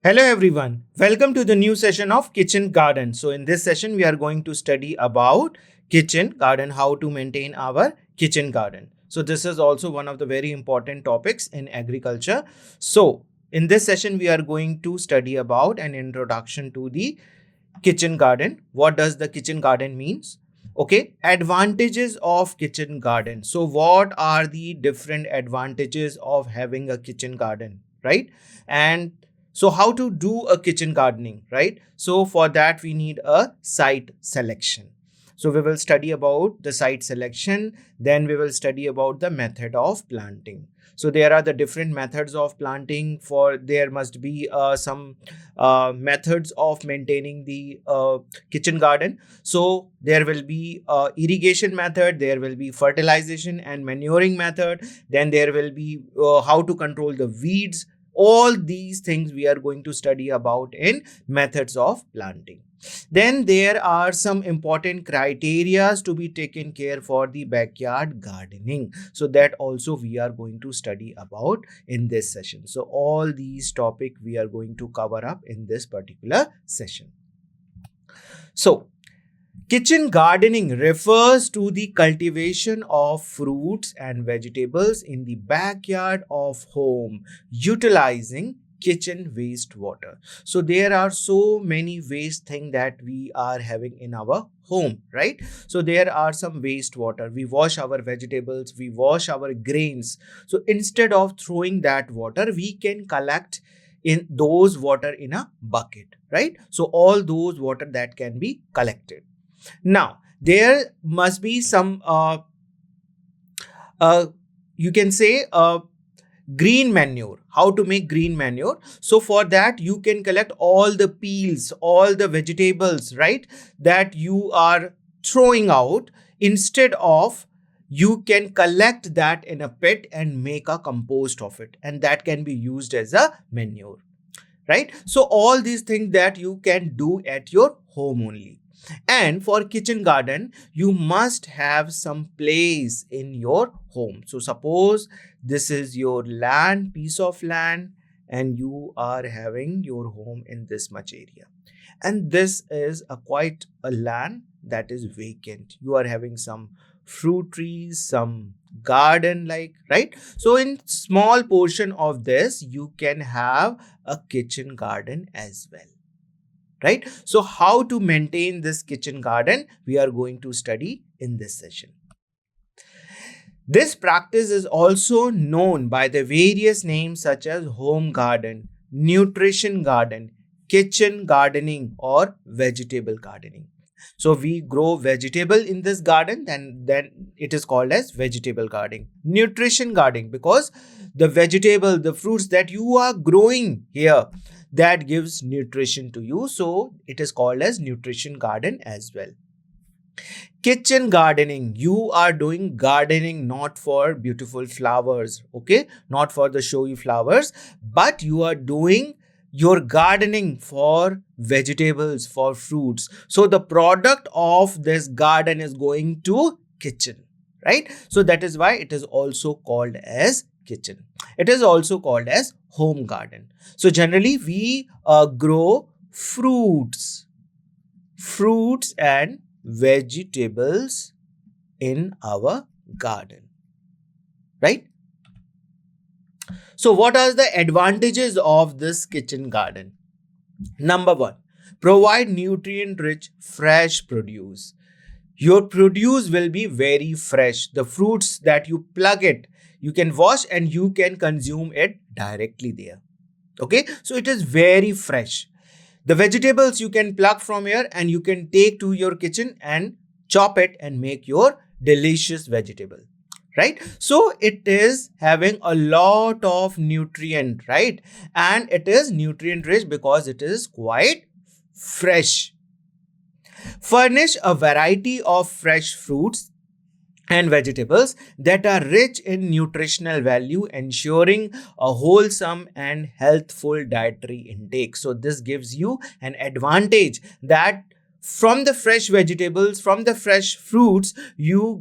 Hello everyone, welcome to the new session of Kitchen Garden. So in this session we are going to study about kitchen garden, how to maintain our kitchen garden. So this is also one of the very important topics in agriculture. So in this session we are going to study about an introduction to the kitchen garden. What does the kitchen garden means? Okay, advantages of kitchen garden. So what are the different advantages of having a kitchen garden, right? And so how to do a kitchen gardening, right? So for that we need a site selection. So we will study about the site selection, then we will study about the method of planting. So there are the different methods of planting. For there must be some methods of maintaining the kitchen garden. So there will be irrigation method, there will be fertilization and manuring method, then there will be how to control the weeds. All these things we are going to study about in methods of planting. Then there are some important criteria to be taken care for the backyard gardening. So that also we are going to study about in this session. So all these topics we are going to cover up in this particular session. So kitchen gardening refers to the cultivation of fruits and vegetables in the backyard of home utilizing kitchen wastewater. So there are so many waste things that we are having in our home, right? So there are some wastewater. We wash our vegetables, we wash our grains. So instead of throwing that water, we can collect in those water in a bucket, right? So all those water that can be collected. Now, there must be some, you can say, green manure. How to make green manure? So for that, you can collect all the peels, all the vegetables, right, that you are throwing out. Instead of, you can collect that in a pit and make a compost of it, and that can be used as a manure, right? So all these things that you can do at your home only. And for kitchen garden, you must have some place in your home. So suppose this is your land, piece of land, and you are having your home in this much area. And this is a quite a land that is vacant. You are having some fruit trees, some garden like, right? So in small portion of this, you can have a kitchen garden as well, right? So how to maintain this kitchen garden, we are going to study in this session. This practice is also known by the various names such as home garden, nutrition garden, kitchen gardening, or vegetable gardening. So we grow vegetable in this garden, then it is called as vegetable gardening. Nutrition gardening, because the vegetable, the fruits that you are growing here, that gives nutrition to you. So it is called as nutrition garden as well. Kitchen gardening, you are doing gardening not for beautiful flowers, okay, not for the showy flowers, but you are doing your gardening for vegetables, for fruits. So the product of this garden is going to kitchen, right? So that is why it is also called as kitchen. It is also called as home garden. So generally we grow fruits and vegetables in our garden, right? So what are the advantages of this kitchen garden? Number one, provide nutrient rich fresh produce. Your produce will be very fresh. The fruits that you plug it, you can wash and you can consume it directly there. Okay, so it is very fresh. The vegetables you can pluck from here and you can take to your kitchen and chop it and make your delicious vegetable, right? So it is having a lot of nutrient, right? And it is nutrient rich because it is quite fresh. Furnish a variety of fresh fruits and vegetables that are rich in nutritional value, ensuring a wholesome and healthful dietary intake. So this gives you an advantage that from the fresh vegetables, from the fresh fruits, you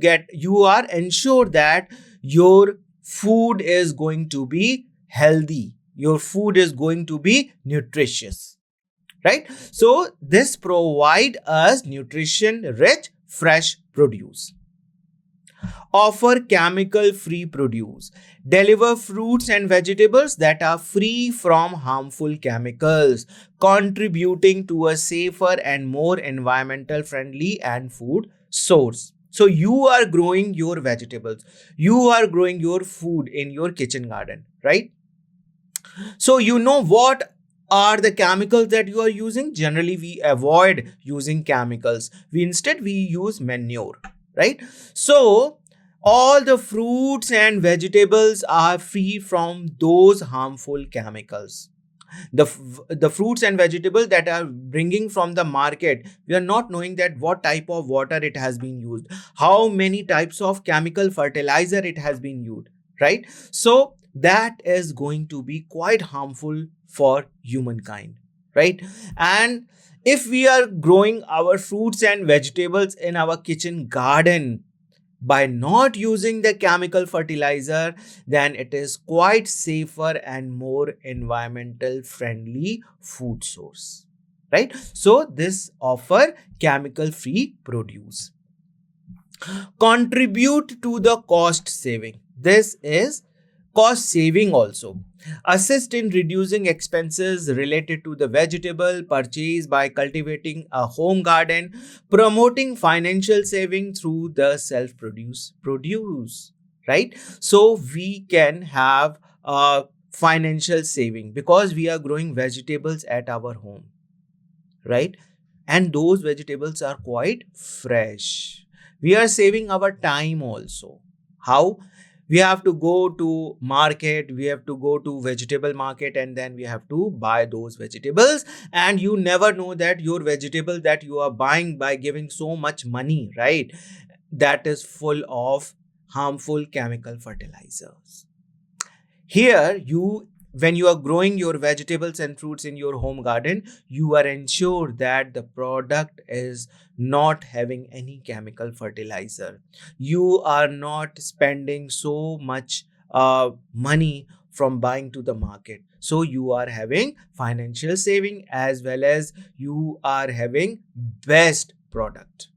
are ensured that your food is going to be healthy, your food is going to be nutritious, right? So this provide us nutrition rich fresh produce. Offer chemical free produce. Deliver fruits and vegetables that are free from harmful chemicals, contributing to a safer and more environmental friendly and food source. So you are growing your vegetables, you are growing your food in your kitchen garden, right? So you know what are the chemicals that you are using? Generally, we avoid using chemicals. We use manure, right? So all the fruits and vegetables are free from those harmful chemicals. The fruits and vegetables that are bringing from the market, we are not knowing that what type of water it has been used, how many types of chemical fertilizer it has been used, right? So that is going to be quite harmful for humankind, right? And if we are growing our fruits and vegetables in our kitchen garden by not using the chemical fertilizer, then it is quite safer and more environmental friendly food source, right? So this offer chemical free produce. Contribute to the cost saving. This is cost saving also. Assist in reducing expenses related to the vegetable purchase by cultivating a home garden, promoting financial saving through the self-produce produce, right? So we can have a financial saving because we are growing vegetables at our home, right? And those vegetables are quite fresh. We are saving our time also. How? We have to go to market, we have to go to vegetable market, and then we have to buy those vegetables, and you never know that your vegetable that you are buying by giving so much money, right, that is full of harmful chemical fertilizers. Here you, when you are growing your vegetables and fruits in your home garden, you are ensured that the product is not having any chemical fertilizer. You are not spending so much money from buying to the market. So you are having financial saving as well as you are having best product.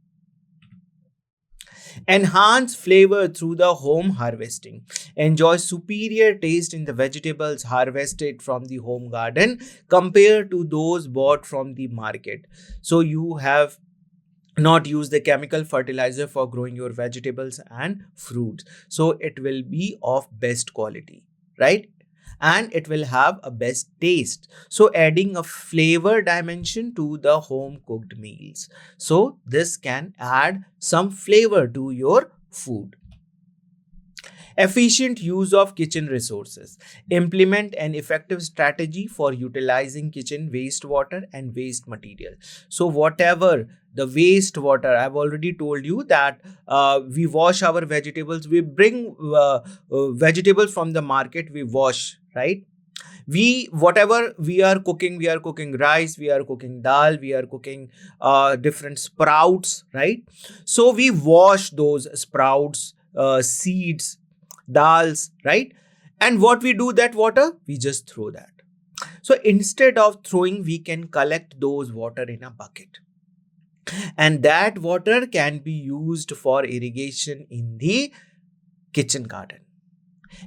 Enhance flavor through the home harvesting. Enjoy superior taste in the vegetables harvested from the home garden compared to those bought from the market. So you have not use the chemical fertilizer for growing your vegetables and fruits. So it will be of best quality, right? And it will have a best taste. So adding a flavor dimension to the home cooked meals. So this can add some flavor to your food. Efficient use of kitchen resources. Implement an effective strategy for utilizing kitchen wastewater and waste material. So, whatever the wastewater, I've already told you that we wash our vegetables, we bring vegetables from the market, we wash, right? We whatever we are cooking rice, we are cooking dal, we are cooking different sprouts, right? So we wash those sprouts, seeds, dals, right? And what we do that water, we just throw that. So instead of throwing, we can collect those water in a bucket, and that water can be used for irrigation in the kitchen garden.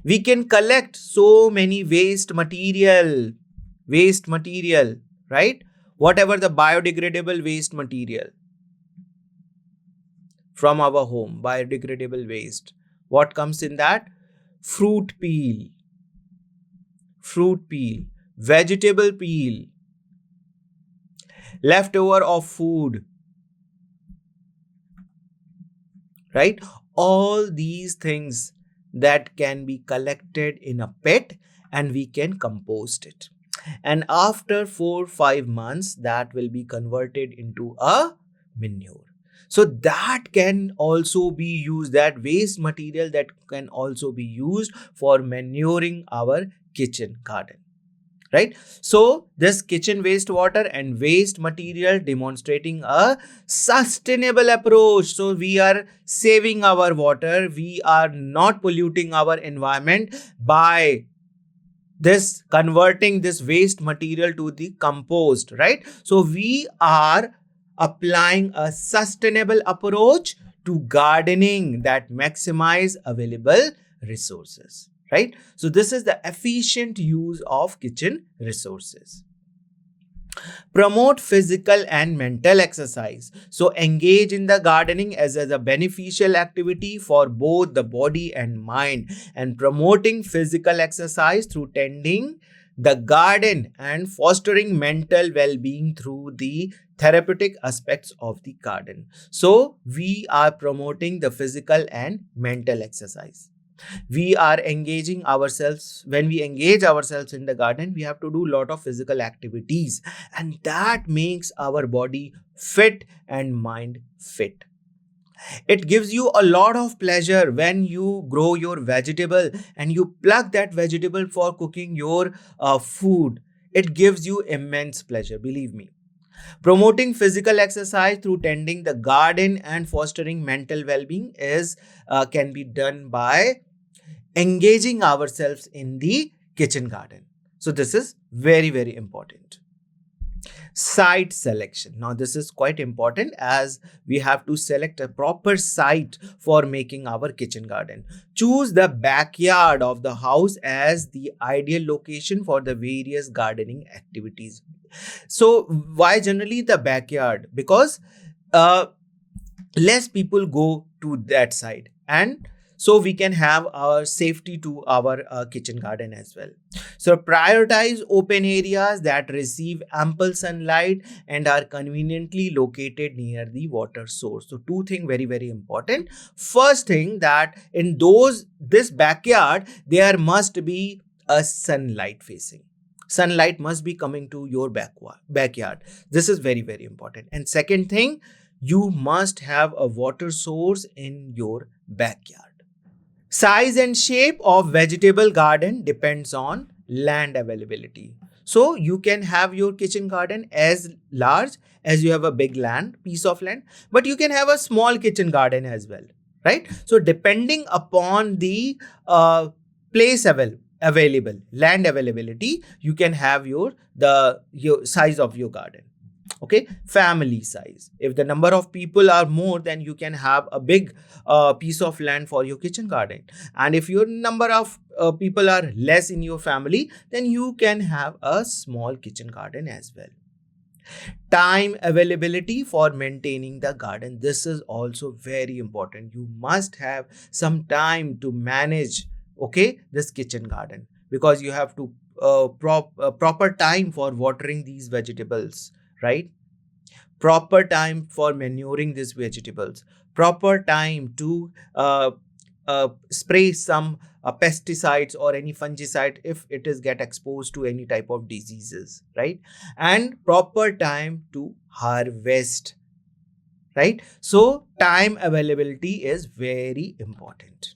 We can collect so many waste material, right? Whatever the biodegradable waste material from our home, biodegradable waste, what comes in that? Fruit peel, vegetable peel, leftover of food, right? All these things that can be collected in a pit and we can compost it. And after 4-5 months, that will be converted into a manure. So that can also be used, that waste material that can also be used for manuring our kitchen garden, right? So this kitchen wastewater and waste material demonstrating a sustainable approach. So we are saving our water, we are not polluting our environment by this converting this waste material to the compost, right? So we are applying a sustainable approach to gardening that maximize available resources, right? So this is the efficient use of kitchen resources. Promote physical and mental exercise. So engage in the gardening as a beneficial activity for both the body and mind, and promoting physical exercise through tending the garden and fostering mental well-being through the therapeutic aspects of the garden. So we are promoting the physical and mental exercise. We are engaging ourselves. When we engage ourselves in the garden, we have to do a lot of physical activities, and that makes our body fit and mind fit. It gives you a lot of pleasure when you grow your vegetable and you pluck that vegetable for cooking your food. It gives you immense pleasure, believe me. Promoting physical exercise through tending the garden and fostering mental well-being is can be done by engaging ourselves in the kitchen garden. So this is very, very important. Site selection. Now this is quite important, as we have to select a proper site for making our kitchen garden. Choose the backyard of the house as the ideal location for the various gardening activities. So why generally the backyard? Because less people go to that side, and so we can have our safety to our kitchen garden as well. So prioritize open areas that receive ample sunlight and are conveniently located near the water source. So two things very, very important. First thing, that in this backyard there must be a sunlight facing. Sunlight must be coming to your backyard. This is very, very important. And second thing, you must have a water source in your backyard. Size and shape of vegetable garden depends on land availability. So you can have your kitchen garden as large as you have a big piece of land, but you can have a small kitchen garden as well, right? So depending upon the place available, land availability, you can have your size of your garden. Okay, family size. If the number of people are more, then you can have a big piece of land for your kitchen garden. And if your number of people are less in your family, then you can have a small kitchen garden as well. Time availability for maintaining the garden. This is also very important. You must have some time to manage, okay, this kitchen garden, because you have to proper time for watering these vegetables, right? Proper time for manuring these vegetables, proper time to spray some pesticides or any fungicide if it is get exposed to any type of diseases, right? And proper time to harvest, right? So time availability is very important.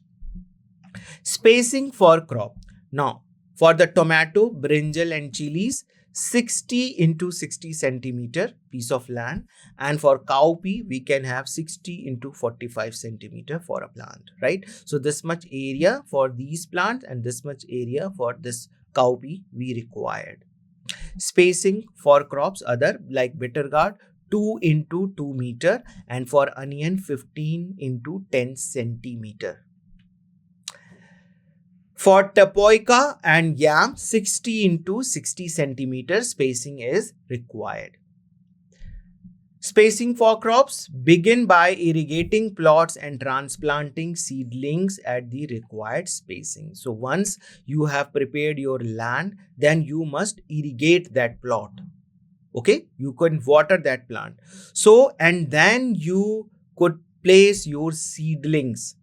Spacing for crop. Now for the tomato, brinjal and chilies, 60 into 60 centimeter piece of land, and for cowpea we can have 60 into 45 centimeter for a plant, right? So this much area for these plants and this much area for this cowpea we required. Spacing for crops other like bitter gourd, 2 into 2 meter, and for onion 15 into 10 centimeter. For tapioca and yam, 60 into 60 centimeter spacing is required. Spacing for crops, begin by irrigating plots and transplanting seedlings at the required spacing. So once you have prepared your land, then you must irrigate that plot. Okay, you can water that plant. So, and then you could place your seedlings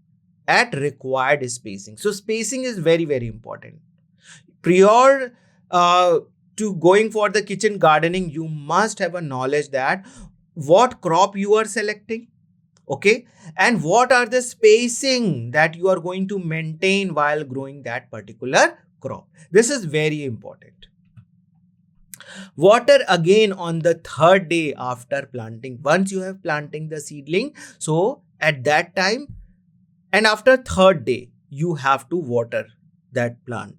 at required spacing. So spacing is very, very important. Prior to going for the kitchen gardening, you must have a knowledge that what crop you are selecting, okay, and what are the spacing that you are going to maintain while growing that particular crop. This is very important. Water again on the third day after planting. Once you have planting the seedling, so at that time and after third day, you have to water that plant.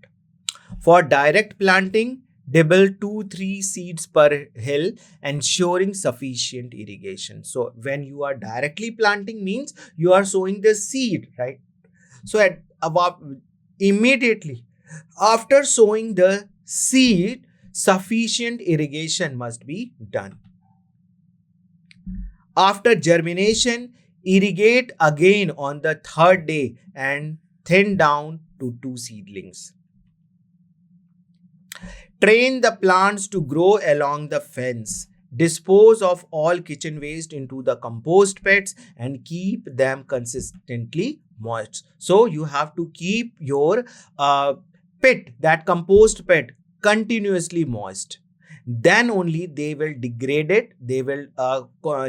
For direct planting, dibble 2-3 seeds per hill, ensuring sufficient irrigation. So when you are directly planting means you are sowing the seed, right? So at about immediately after sowing the seed, sufficient irrigation must be done. After germination, irrigate again on the third day and thin down to 2 seedlings. Train the plants to grow along the fence. Dispose of all kitchen waste into the compost pits and keep them consistently moist. So you have to keep your pit, that compost pit, continuously moist. Then only they will degrade it. They will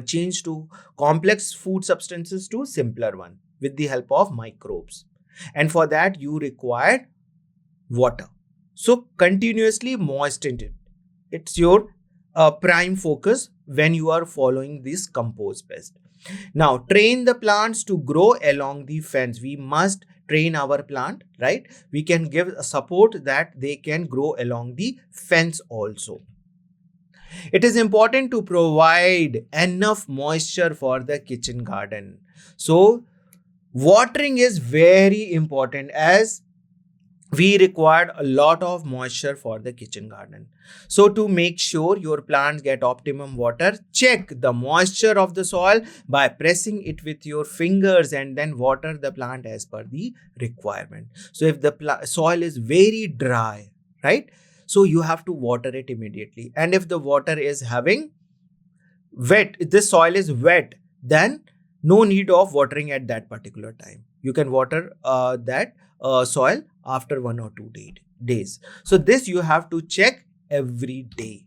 change to complex food substances to simpler one with the help of microbes. And for that you require water. So continuously moisten it. It's your prime focus when you are following this compost pest. Now train the plants to grow along the fence. We must train our plant, right? We can give a support that they can grow along the fence also. It is important to provide enough moisture for the kitchen garden. So watering is very important as we required a lot of moisture for the kitchen garden. So to make sure your plants get optimum water, check the moisture of the soil by pressing it with your fingers and then water the plant as per the requirement. So if the soil is very dry, right? So you have to water it immediately. And if the water is having wet, if the soil is wet, then no need of watering at that particular time. You can water that soil after 1 or 2 days. So this you have to check every day.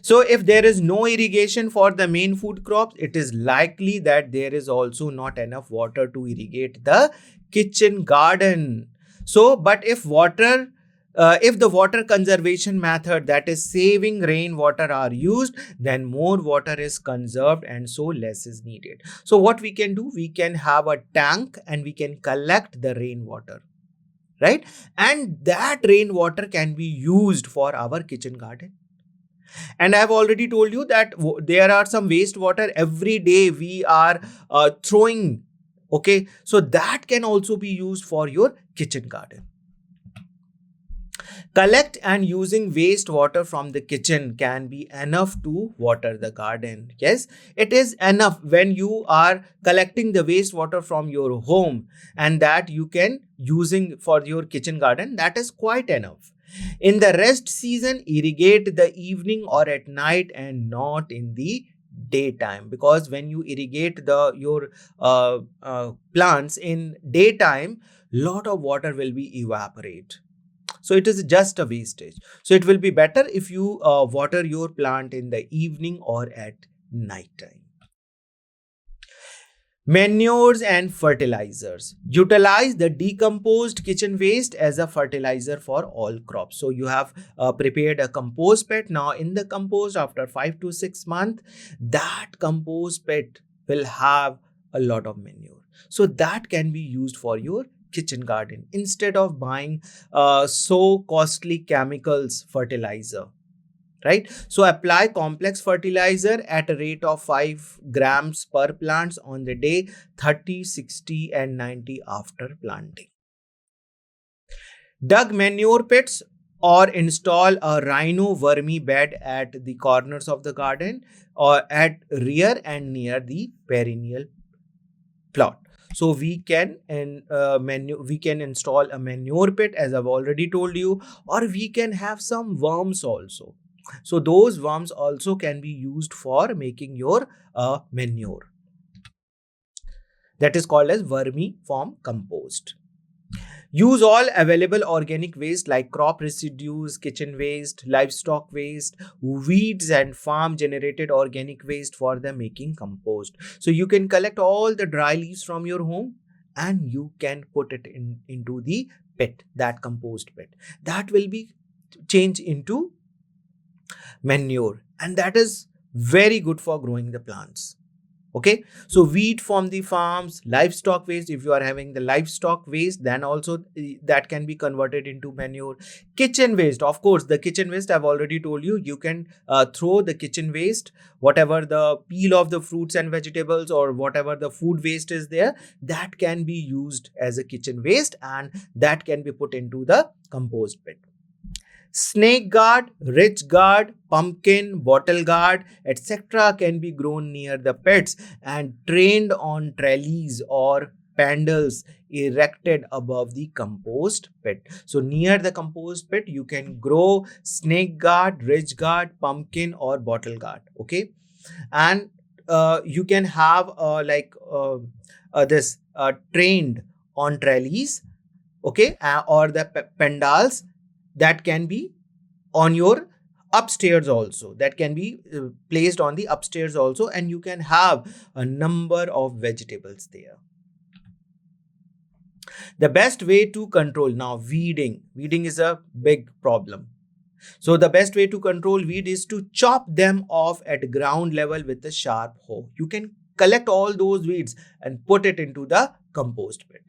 So if there is no irrigation for the main food crops, it is likely that there is also not enough water to irrigate the kitchen garden. So, but if the water conservation method, that is saving rainwater, are used, then more water is conserved and so less is needed. So what we can do, we can have a tank and we can collect the rainwater, right? And that rainwater can be used for our kitchen garden. And I've already told you that there are some wastewater every day we are throwing. Okay, so that can also be used for your kitchen garden. Collect and using wastewater from the kitchen can be enough to water the garden. Yes, it is enough when you are collecting the wastewater from your home and that you can using for your kitchen garden. That is quite enough. In the rest season, irrigate the evening or at night and not in the daytime, because when you irrigate your plants in daytime, lot of water will be evaporate. So it is just a wastage. So it will be better if you water your plant in the evening or at night time. Manures and fertilizers. Utilize the decomposed kitchen waste as a fertilizer for all crops. So you have prepared a compost pit. Now in the compost, after 5 to 6 months, that compost pit will have a lot of manure. So that can be used for your kitchen garden instead of buying so costly chemicals fertilizer, right? So apply complex fertilizer at a rate of 5 grams per plants on the day 30, 60 and 90 after planting. Dug manure pits or install a rhino vermi bed at the corners of the garden or at rear and near the perennial plot. So we can we can install a manure pit, as I've already told you, or we can have some worms also. So those worms also can be used for making your manure. That is called as vermiform compost. Use all available organic waste like crop residues, kitchen waste, livestock waste, weeds and farm generated organic waste for the making compost. So you can collect all the dry leaves from your home and you can put it into the pit, that compost pit. That will be changed into manure and that is very good for growing the plants. Okay, so wheat from the farms, livestock waste, if you are having the livestock waste, then also that can be converted into manure. Kitchen waste, of course, the kitchen waste, I've already told you, you can throw the kitchen waste, whatever the peel of the fruits and vegetables or whatever the food waste is there, that can be used as a kitchen waste and that can be put into the compost pit. Snake gourd, rich gourd, pumpkin, bottle gourd, etc. can be grown near the pits and trained on trellis or pandals erected above the compost pit. So near the compost pit, you can grow snake gourd, rich gourd, pumpkin or bottle gourd. Okay, and you can have this trained on trellis. Okay, or the pandals that can be on your upstairs also, that can be placed on the upstairs also, and you can have a number of vegetables there. The best way to control now weeding is a big problem. So the best way to control weed is to chop them off at ground level with a sharp hoe. You can collect all those weeds and put it into the compost pit.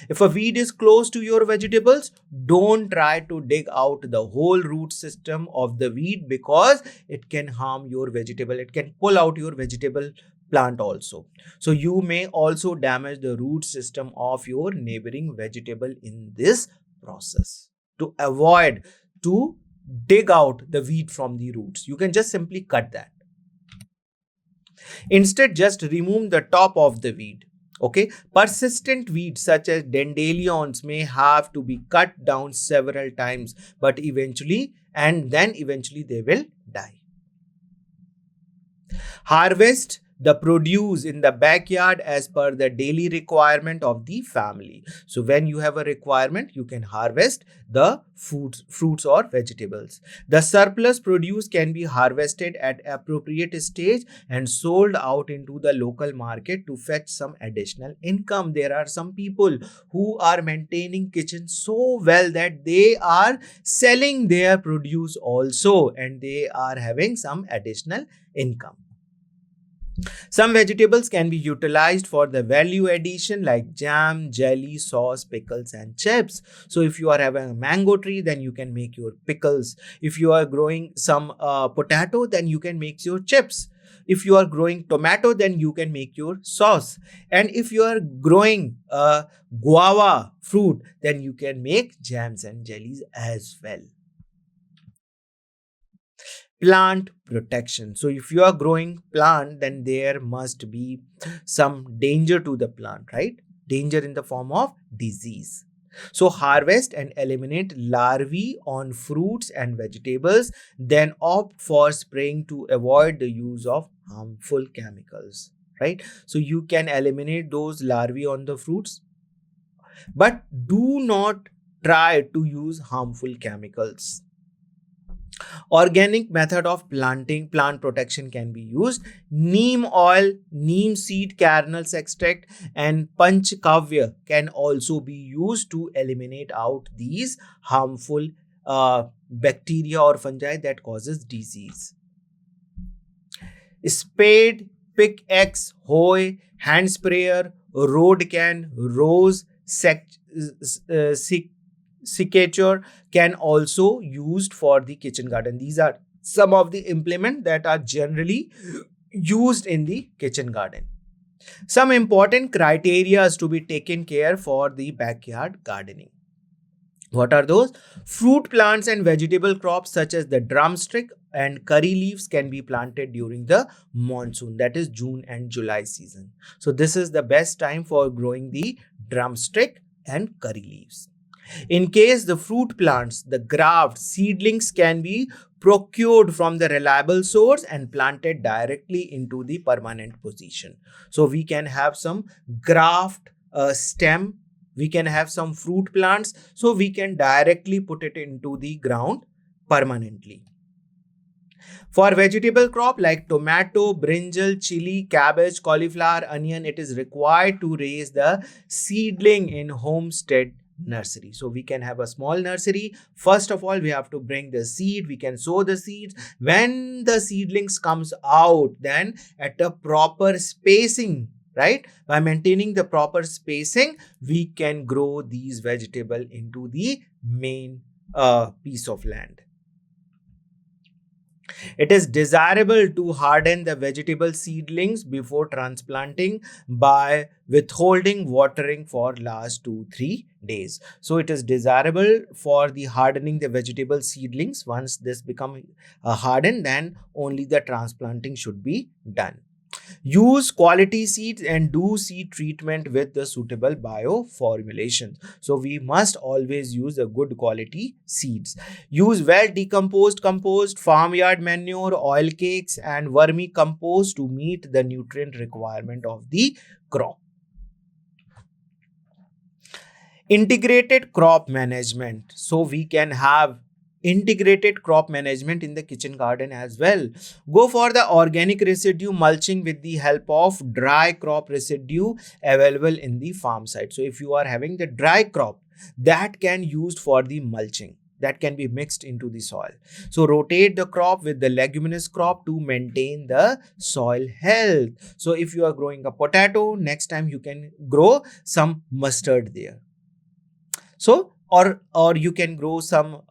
If a weed is close to your vegetables, don't try to dig out the whole root system of the weed because it can harm your vegetable. It can pull out your vegetable plant also. So you may also damage the root system of your neighboring vegetable in this process. To avoid to dig out the weed from the roots, you can just simply cut that. Instead, just remove the top of the weed. Okay, persistent weeds such as dandelions may have to be cut down several times, but eventually they will die. Harvest the produce in the backyard as per the daily requirement of the family. So when you have a requirement, you can harvest the fruits or vegetables. The surplus produce can be harvested at appropriate stage and sold out into the local market to fetch some additional income. There are some people who are maintaining kitchens so well that they are selling their produce also and they are having some additional income. Some vegetables can be utilized for the value addition like jam, jelly, sauce, pickles and chips. So if you are having a mango tree, then you can make your pickles. If you are growing some potato, then you can make your chips. If you are growing tomato, then you can make your sauce. And if you are growing guava fruit, then you can make jams and jellies as well. Plant protection. So if you are growing plant, then there must be some danger to the plant, right? Danger in the form of disease. So harvest and eliminate larvae on fruits and vegetables, then opt for spraying to avoid the use of harmful chemicals, right? So you can eliminate those larvae on the fruits, but do not try to use harmful chemicals. Organic method of plant protection can be used. Neem oil, neem seed kernels extract and panchkavya can also be used to eliminate out these harmful bacteria or fungi that causes disease. Spade, pickaxe, hoe, hand sprayer, road can, rose, cicature can also used for the kitchen garden. These are some of the implements that are generally used in the kitchen garden. Some important criteria to be taken care for the backyard gardening. What are those? Fruit plants and vegetable crops such as the drumstick and curry leaves can be planted during the monsoon, that is June and July season. So this is the best time for growing the drumstick and curry leaves. In case the fruit plants, the graft seedlings can be procured from the reliable source and planted directly into the permanent position. So we can have some graft stem, we can have some fruit plants, so we can directly put it into the ground permanently. For vegetable crop like tomato, brinjal, chili, cabbage, cauliflower, onion, it is required to raise the seedling in homestead nursery. So we can have a small nursery. First of all, we have to bring the seed. We can sow the seeds. When the seedlings comes out, then at a proper spacing, right? By maintaining the proper spacing, we can grow these vegetable into the main piece of land. It is desirable to harden the vegetable seedlings before transplanting by withholding watering for last 2-3 days. So it is desirable for the hardening the vegetable seedlings. Once this become hardened, then only the transplanting should be done. Use quality seeds and do seed treatment with the suitable bioformulations. So we must always use the good quality seeds. Use well decomposed compost, farmyard manure, oil cakes and vermicompost to meet the nutrient requirement of the crop. Integrated crop management. So we can have integrated crop management in the kitchen garden as well. Go for the organic residue mulching with the help of dry crop residue available in the farm site. So if you are having the dry crop, that can used for the mulching, that can be mixed into the soil. So rotate the crop with the leguminous crop to maintain the soil health. So if you are growing a potato, next time you can grow some mustard there. So or you can grow some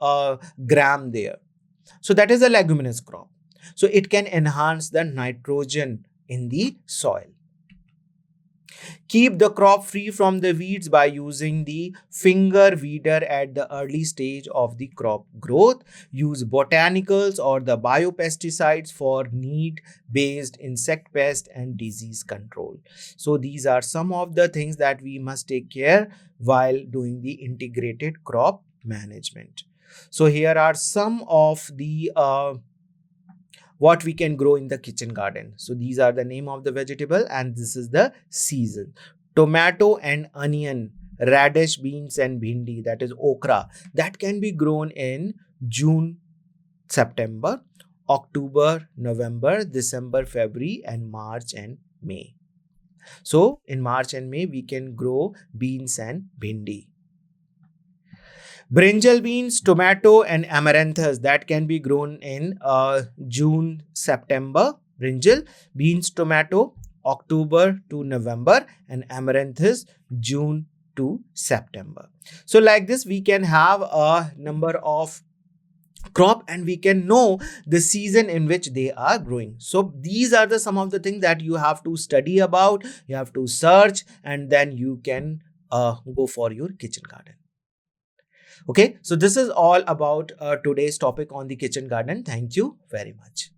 gram there. So that is a leguminous crop. So it can enhance the nitrogen in the soil. Keep the crop free from the weeds by using the finger weeder at the early stage of the crop growth. Use botanicals or the biopesticides for need-based insect pest and disease control. So these are some of the things that we must take care while doing the integrated crop management. So here are some of the what we can grow in the kitchen garden. So these are the name of the vegetable and this is the season. Tomato and onion, radish, beans and bhindi, that is okra, that can be grown in June, September, October, November, December, February and March and May. So in March and May we can grow beans and bhindi. Brinjal beans, tomato and amaranthus, that can be grown in June, September. Brinjal, beans, tomato, October to November and amaranthus June to September. So like this we can have a number of crop and we can know the season in which they are growing. So these are the some of the things that you have to study about, you have to search and then you can go for your kitchen garden. Okay, so this is all about today's topic on the kitchen garden. Thank you very much.